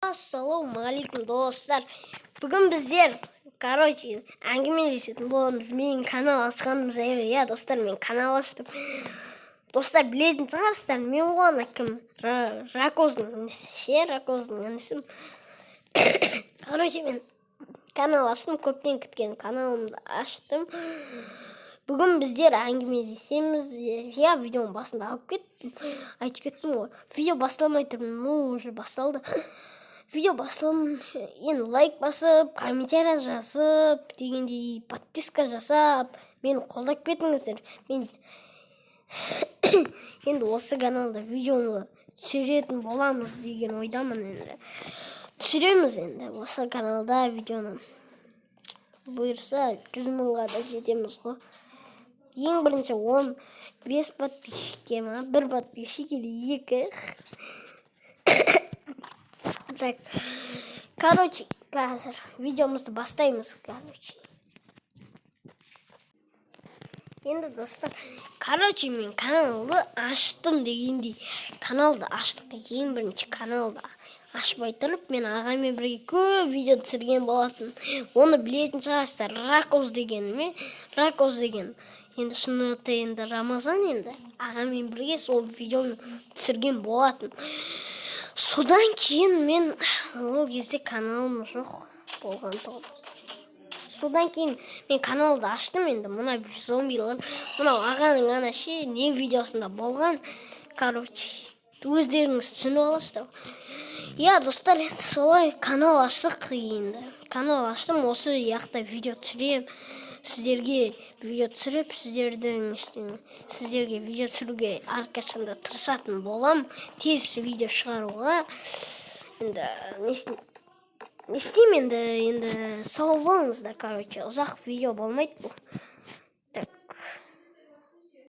Ассалаумағалейкум достар. Бүгін біздер, әңгімелесетін боламыз. Мен канал ашқанымыз достар, мен канал аштым. Достар, білетін шығарсыздар, мен оған кім? Ракоздың інісім. Мен канал аштым, көптен күткен каналымды аштым. Бүгін біздер әңгімелесеміз. Видеоның басында айтып кеттім ғой. Видео басталмай тұрмын, уже басталды. Видео басылым, енді лайк басып, комментарий жазып, дегендей подписка жасап, мені қолдап кетіңіздер. Мен енді осы каналда видеоны түсіретін боламыз деген ойдамын енді. Түсіреміз енді осы каналда видеоны. Бұйырса 100 мыңға да жетеміз ғой. Ең бірінші 15 подписчикке ма, 1 подписчик или 2. Так, қазір видеомызды бастаймыз, Енді достар, мен каналды аштым дегендей. Каналды аштық, ең бірінші каналды ашпай тұрып, мен ағамен бірге көп видео түсірген болатын. Оны білетін шығарсыздар, Ракоз деген. Енді шынықты енді Рамазан енді. Ағамен бірге сол видеоны түсірген болатын. Содан кейін мен ол кезде каналым жоқ болған тұғым. Содан кейін мен каналды аштым енді. Мұна зомбилар, мұна ағаның анашы не видеосында болған. Өздеріңіз түсініп аласыздар. Достар, енді солай канал аштық енді. Канал аштым, осы яқта видео түсірем. Сіздерге видео түсіріп, сіздерге видео түсіруге әрқашанда тырысатын болам. Тез видео шығаруға. Енді не істеймін енді сау болыңыздар, ұзақ видео болмайды бұл.